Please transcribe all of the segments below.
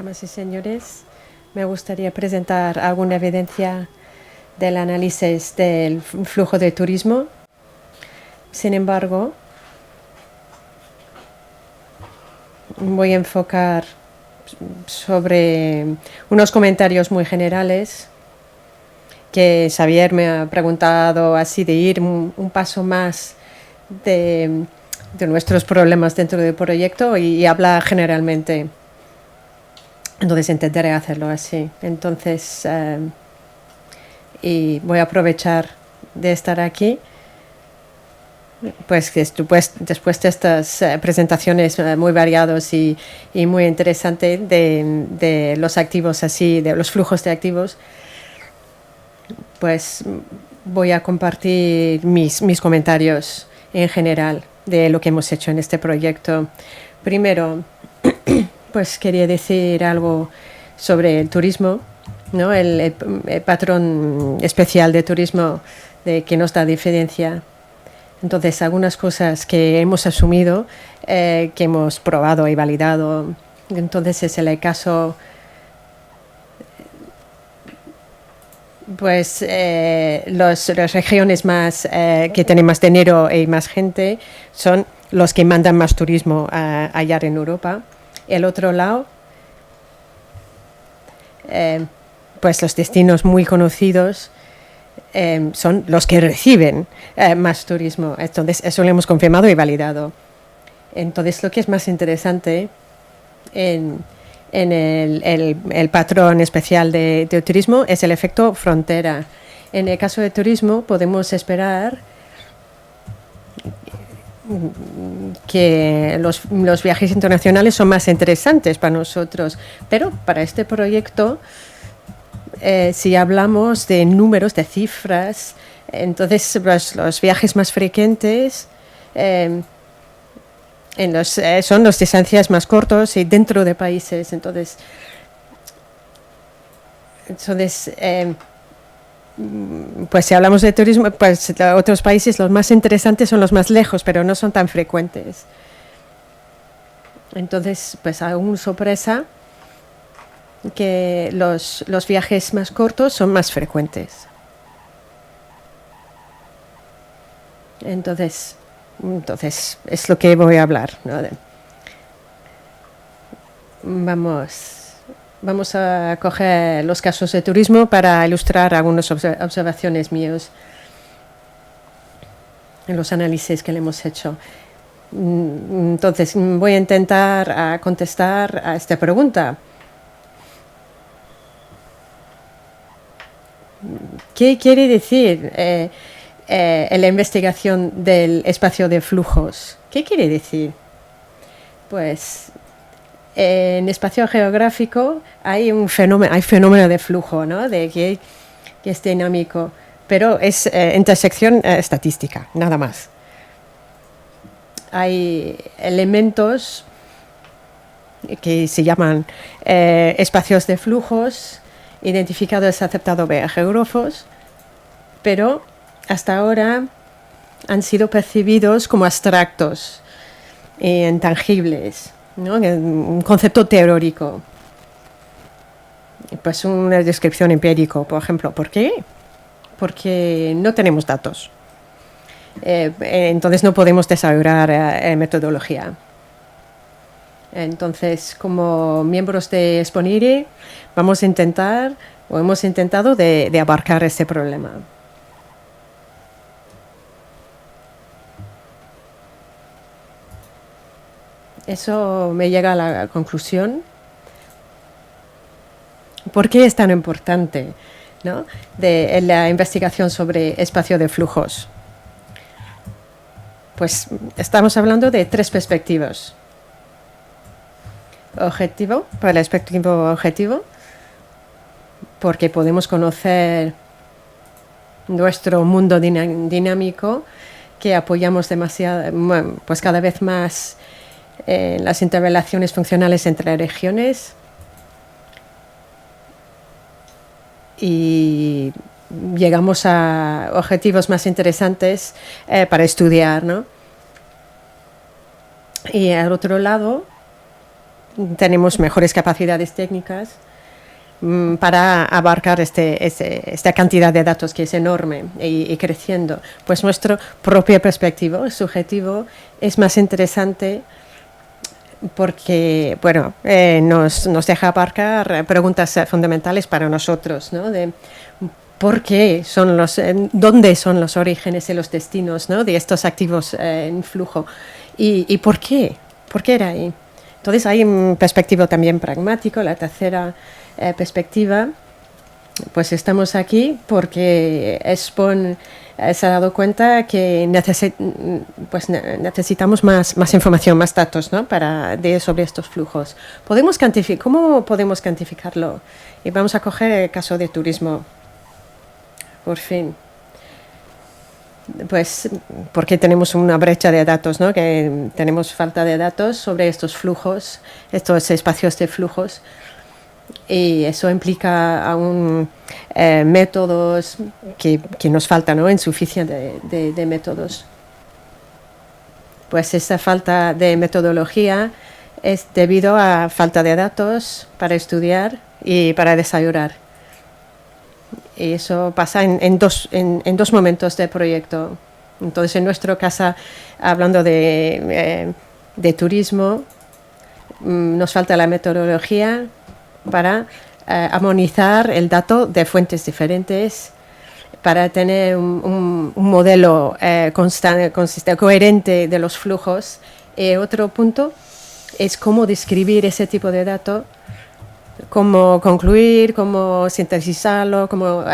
Damas y señores, me gustaría presentar alguna evidencia del análisis del flujo de turismo. Sin embargo, voy a enfocar sobre unos comentarios muy generales que Xavier me ha preguntado así de ir un paso más de nuestros problemas dentro del proyecto y habla generalmente. Entonces intentaré hacerlo así. Entonces, y voy a aprovechar de estar aquí, pues que después de estas presentaciones muy variados y muy interesantes de los activos así, de los flujos de activos, pues voy a compartir mis comentarios en general de lo que hemos hecho en este proyecto. Primero, pues quería decir algo sobre el turismo, ¿no? El patrón especial de turismo que nos da diferencia. Entonces, algunas cosas que hemos asumido, que hemos probado y validado. Entonces, es el caso, pues, las regiones más que tienen más dinero y más gente son los que mandan más turismo allá en Europa. El otro lado, pues los destinos muy conocidos son los que reciben más turismo. Entonces, eso lo hemos confirmado y validado. Entonces, lo que es más interesante en el patrón especial de turismo es el efecto frontera. En el caso de turismo, podemos esperar que los viajes internacionales son más interesantes para nosotros, pero para este proyecto, si hablamos de números, de cifras, entonces los viajes más frecuentes son las distancias más cortas y dentro de países. Entonces pues si hablamos de turismo, pues otros países los más interesantes son los más lejos, pero no son tan frecuentes. Entonces, pues aún sorpresa que los viajes más cortos son más frecuentes. Entonces es lo que voy a hablar, ¿no? Vamos a coger los casos de turismo para ilustrar algunas observaciones mías en los análisis que le hemos hecho. Entonces, voy a intentar contestar a esta pregunta. ¿Qué quiere decir la investigación del espacio de flujos? ¿Qué quiere decir? Pues en espacio geográfico hay fenómeno de flujo, ¿no? Que es dinámico, pero es intersección estadística, nada más. Hay elementos que se llaman espacios de flujos identificados y aceptados por geógrafos, pero hasta ahora han sido percibidos como abstractos e intangibles, ¿no? Un concepto teórico. Pues una descripción empírica, por ejemplo. ¿Por qué? Porque no tenemos datos. Entonces no podemos desarrollar metodología. Entonces, como miembros de Exponiri, hemos intentado de abarcar ese problema. Eso me llega a la conclusión. ¿Por qué es tan importante, ¿no? de la investigación sobre espacio de flujos? Pues estamos hablando de tres perspectivas. Objetivo, para el perspectivo objetivo, porque podemos conocer nuestro mundo dinámico, que apoyamos demasiado, pues cada vez más las interrelaciones funcionales entre regiones, y llegamos a objetivos más interesantes para estudiar, ¿no? Y al otro lado, tenemos mejores capacidades técnicas para abarcar esta cantidad de datos que es enorme y creciendo. Pues nuestro propio perspectivo subjetivo es más interesante porque bueno, nos deja abarcar preguntas fundamentales para nosotros, ¿no? De por qué son dónde son los orígenes y los destinos, ¿no? De estos activos en flujo y por qué era ahí. Entonces hay un perspectivo también pragmático, la tercera perspectiva. Pues estamos aquí porque Espon se ha dado cuenta que necesitamos más información, más datos, ¿no? Sobre estos flujos. ¿Cómo podemos cuantificarlo? Y vamos a coger el caso de turismo. Por fin. Pues porque tenemos una brecha de datos, ¿no? Que tenemos falta de datos sobre estos flujos, estos espacios de flujos. Y eso implica aún métodos que nos faltan, ¿no? Insuficiencia de métodos. Pues esa falta de metodología es debido a falta de datos para estudiar y para desarrollar. Y eso pasa en dos momentos del proyecto. Entonces, en nuestro caso, hablando de turismo, nos falta la metodología para armonizar el dato de fuentes diferentes, para tener un modelo consistente, coherente de los flujos. Otro punto es cómo describir ese tipo de datos, cómo concluir, cómo sintetizarlo, cómo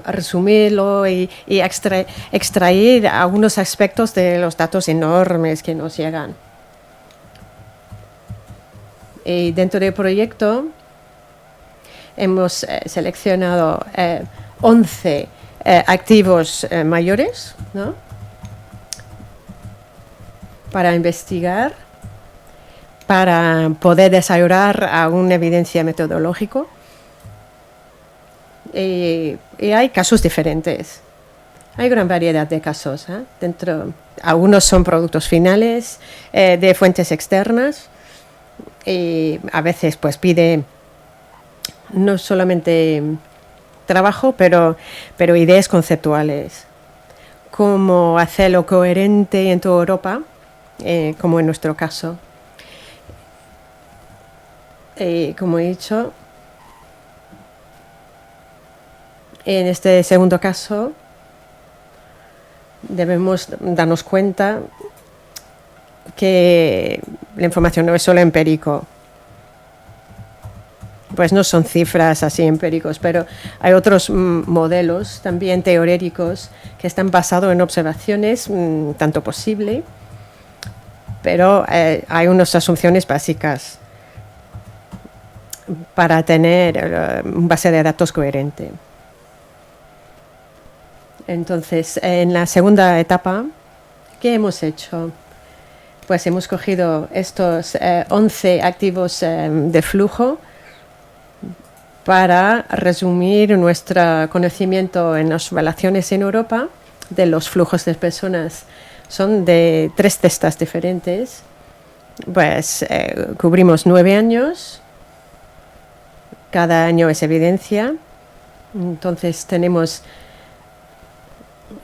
resumirlo y extraer algunos aspectos de los datos enormes que nos llegan. Y dentro del proyecto hemos seleccionado 11 activos mayores, ¿no? Para investigar, para poder desarrollar alguna evidencia metodológica. Y hay casos diferentes. Hay gran variedad de casos, ¿eh? Algunos son productos finales de fuentes externas y a veces pues pide no solamente trabajo, pero ideas conceptuales. Cómo hacerlo coherente en toda Europa, como en nuestro caso. Como he dicho, en este segundo caso debemos darnos cuenta que la información no es solo empírico. Pues no son cifras así empíricos, pero hay otros modelos también teóricos que están basados en observaciones tanto posible, pero hay unas asunciones básicas para tener una base de datos coherente. Entonces, en la segunda etapa, ¿qué hemos hecho? Pues hemos cogido estos 11 activos de flujo para resumir nuestro conocimiento en las relaciones en Europa de los flujos de personas. Son de 3 testas diferentes. Pues cubrimos 9 años. Cada año es evidencia. Entonces tenemos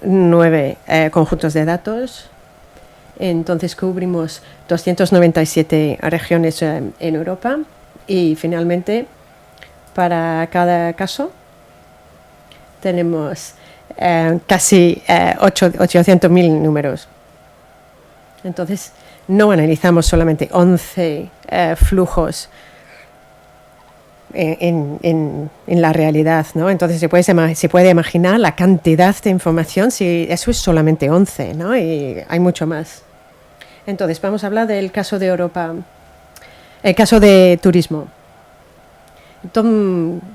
9 conjuntos de datos. Entonces cubrimos 297 regiones en Europa y finalmente para cada caso tenemos casi 800.000 números. Entonces no analizamos solamente 11 flujos en la realidad, ¿no? Entonces se puede imaginar la cantidad de información si eso es solamente 11, ¿no? Y hay mucho más. Entonces vamos a hablar del caso de Europa, el caso de turismo.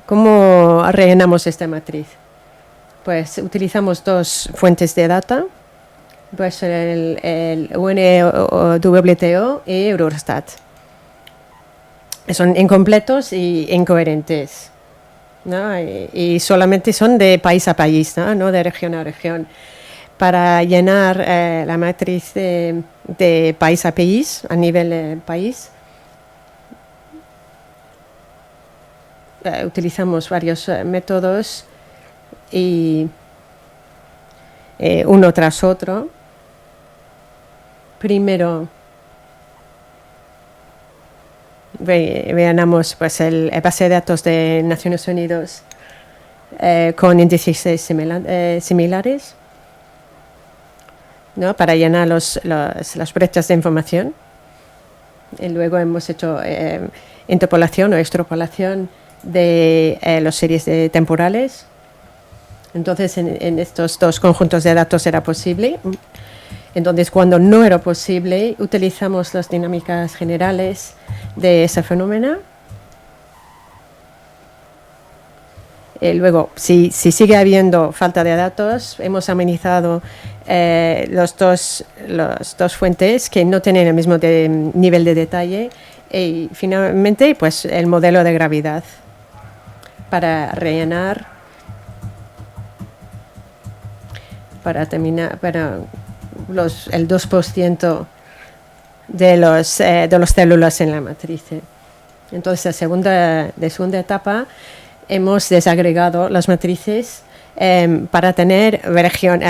¿Cómo rellenamos esta matriz? Pues utilizamos 2 fuentes de data, pues el UNWTO y Eurostat. Son incompletos y incoherentes, ¿no? Y solamente son de país a país, no de región a región. Para llenar la matriz de país a país, a nivel país, utilizamos varios métodos y uno tras otro. Primero veamos pues el base de datos de Naciones Unidas con índices similares, ¿no? Para llenar las brechas de información. Y luego hemos hecho interpolación o extrapolación de las series temporales. Entonces, en estos dos conjuntos de datos era posible. Entonces, cuando no era posible, utilizamos las dinámicas generales de ese fenómeno. Luego, si sigue habiendo falta de datos, hemos amenizado las dos fuentes que no tienen el mismo nivel de detalle. Y finalmente, pues el modelo de gravedad para rellenar, para terminar, el 2% de las células en la matriz. Entonces, de segunda etapa, hemos desagregado las matrices para tener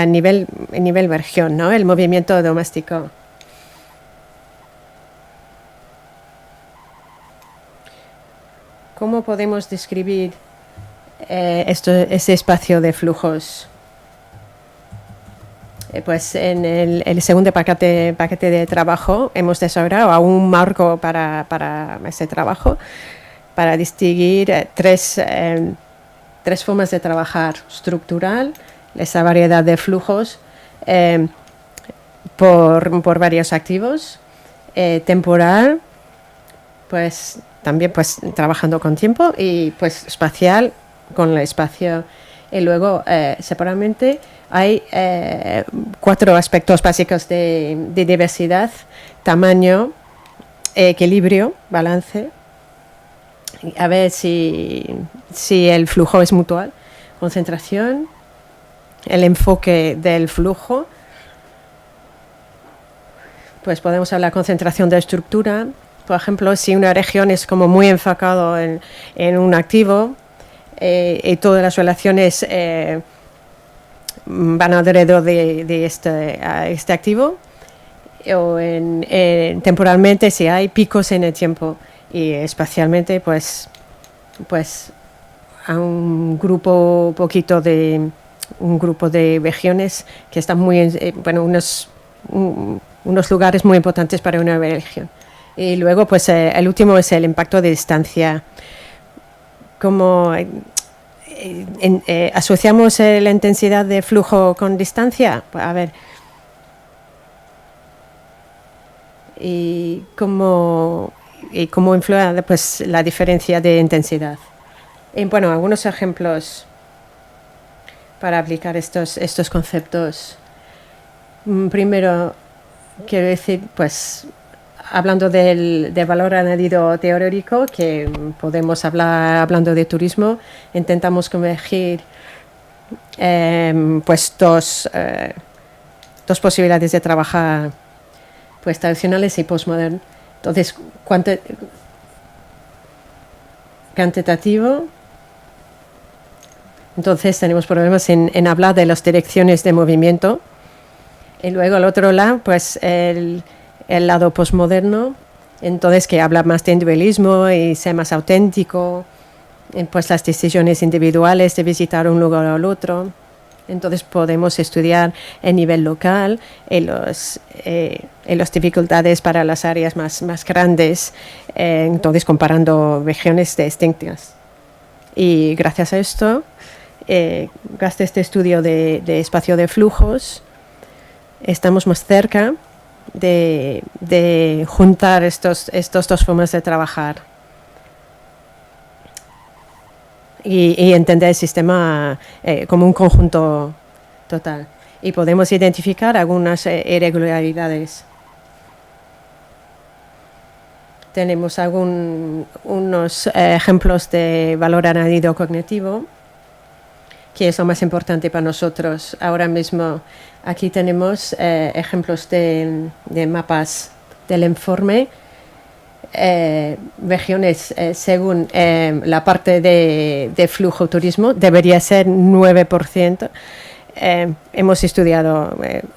nivel región, ¿no? El movimiento doméstico. ¿Cómo podemos describir ese espacio de flujos? Pues en el segundo paquete de trabajo hemos desarrollado un marco para ese trabajo, para distinguir tres formas de trabajar: estructural, esa variedad de flujos por varios activos; temporal, pues también pues trabajando con tiempo; y pues espacial, con el espacio. Y luego separadamente hay 4 aspectos básicos de diversidad: tamaño, equilibrio, balance, a ver si el flujo es mutual; concentración, el enfoque del flujo, pues podemos hablar de concentración de estructura. Por ejemplo, si una región es como muy enfocado en un activo y todas las relaciones van alrededor de este activo, o temporalmente si hay picos en el tiempo, y espacialmente pues a un grupo de regiones que están muy unos lugares muy importantes para una región. Y luego pues el último es el impacto de distancia. Como asociamos la intensidad de flujo con distancia, pues, a ver, y cómo influye pues la diferencia de intensidad. Y bueno, algunos ejemplos para aplicar estos conceptos. Primero, quiero decir, pues hablando del valor añadido teórico, que podemos hablar hablando de turismo, intentamos convergir pues dos posibilidades de trabajar, pues tradicionales y postmoderno. Entonces, cuantitativo. Entonces tenemos problemas en hablar de las direcciones de movimiento. Y luego al otro lado, pues el lado postmoderno, entonces que habla más de individualismo y ser más auténtico, pues las decisiones individuales de visitar un lugar o el otro. Entonces podemos estudiar el nivel local y las dificultades para las áreas más grandes, entonces comparando regiones distintas. Y gracias a esto, gracias a este estudio de espacio de flujos, estamos más cerca de juntar estos dos formas de trabajar y entender el sistema como un conjunto total. Y podemos identificar algunas irregularidades. Tenemos unos ejemplos de valor añadido cognitivo, que es lo más importante para nosotros ahora mismo. Aquí tenemos ejemplos de mapas del informe regiones según la parte de flujo turismo debería ser 9%. Hemos estudiado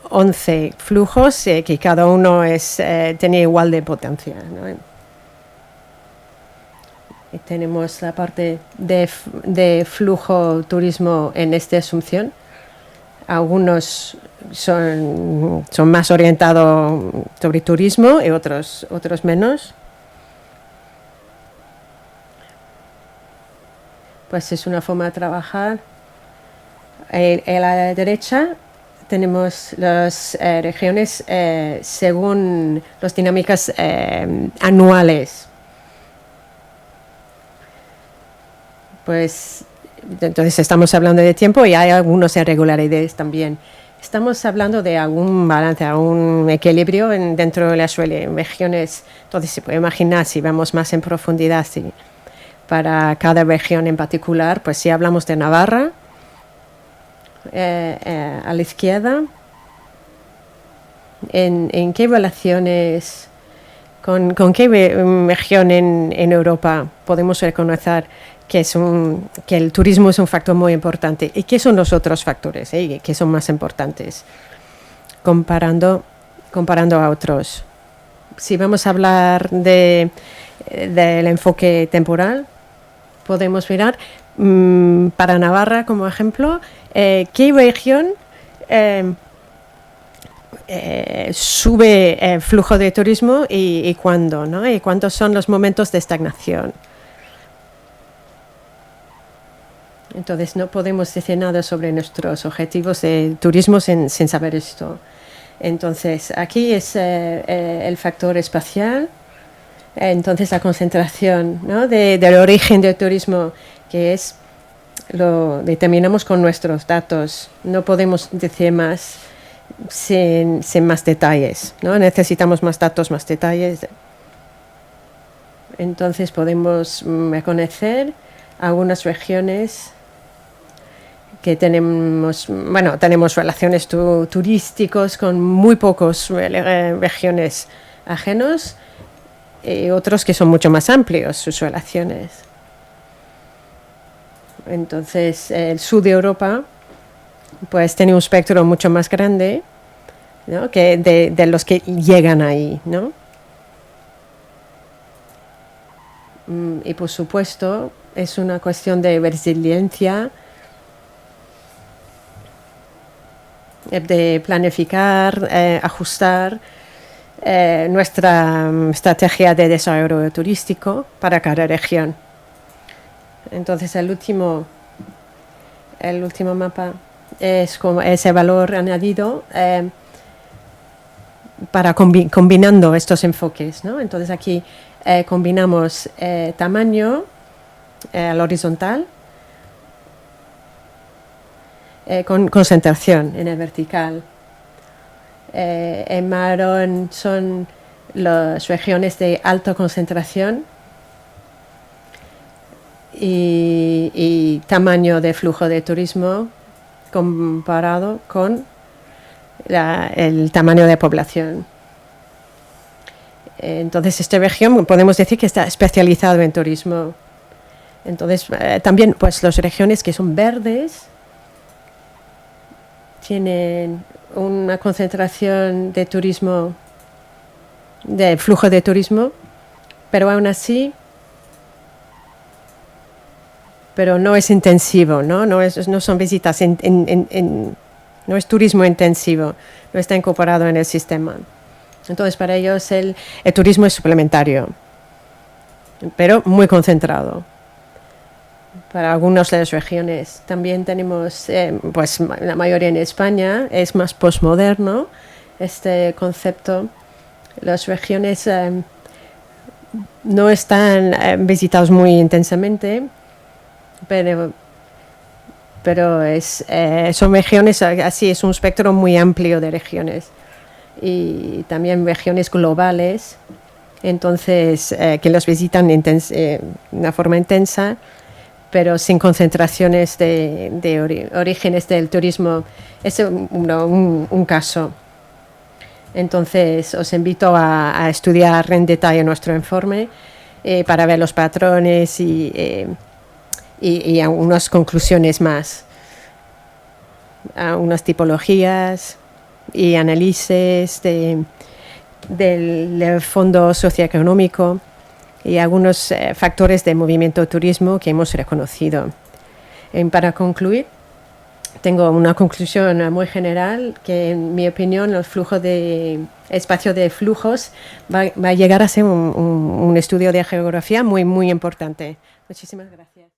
11 flujos que cada uno tenía igual de potencia, ¿no? Y tenemos la parte de flujo turismo en esta asunción. Algunos son más orientados sobre turismo y otros menos. Pues es una forma de trabajar. A la derecha tenemos las regiones según las dinámicas anuales. Pues entonces estamos hablando de tiempo y hay algunas irregularidades también. Estamos hablando de algún balance, algún equilibrio dentro de las regiones. Entonces se puede imaginar, si vamos más en profundidad, para cada región en particular, pues si hablamos de Navarra, a la izquierda, ¿en qué relaciones, con qué región en Europa podemos reconocer que el turismo es un factor muy importante? ¿Y qué son los otros factores que son más importantes? Comparando a otros. Si vamos a hablar del enfoque temporal, podemos mirar para Navarra como ejemplo, qué región sube flujo de turismo y cuándo, ¿no? Y cuántos son los momentos de estagnación. Entonces no podemos decir nada sobre nuestros objetivos de turismo sin saber esto. Entonces aquí es el factor espacial. Entonces la concentración, ¿no? del origen del turismo, que lo determinamos con nuestros datos. No podemos decir más sin más detalles, ¿no? Necesitamos más datos, más detalles. Entonces podemos reconocer algunas regiones que tenemos relaciones turísticos con muy pocos regiones ajenos y otros que son mucho más amplios sus relaciones. Entonces el sur de Europa pues tiene un espectro mucho más grande, ¿no? que de los que llegan ahí, ¿no? Y por supuesto es una cuestión de resiliencia, de planificar, ajustar nuestra estrategia de desarrollo turístico para cada región. Entonces el último mapa es como ese valor añadido para combinando estos enfoques, ¿no? Entonces aquí combinamos tamaño al horizontal con concentración en el vertical. En marrón son las regiones de alta concentración y tamaño de flujo de turismo comparado con el tamaño de población. Entonces esta región podemos decir que está especializado en turismo. Entonces también pues las regiones que son verdes tienen una concentración de turismo, de flujo de turismo, pero aún así, pero no es intensivo, ¿no? No son visitas, no es turismo intensivo, no está incorporado en el sistema. Entonces para ellos el turismo es suplementario, pero muy concentrado. Para algunas de las regiones también tenemos, pues la mayoría en España es más postmoderno este concepto. Las regiones no están visitadas muy intensamente, pero son regiones, así es un espectro muy amplio de regiones y también regiones globales, entonces que los visitan de una forma intensa, pero sin concentraciones de orígenes del turismo. Es un caso. Entonces, os invito a estudiar en detalle nuestro informe para ver los patrones y algunas conclusiones más, unas tipologías y análisis del fondo socioeconómico y algunos factores de movimiento turismo que hemos reconocido. Para concluir, tengo una conclusión muy general que, en mi opinión, el flujo de espacio de flujos va a llegar a ser un estudio de geografía muy, muy importante. Muchísimas gracias.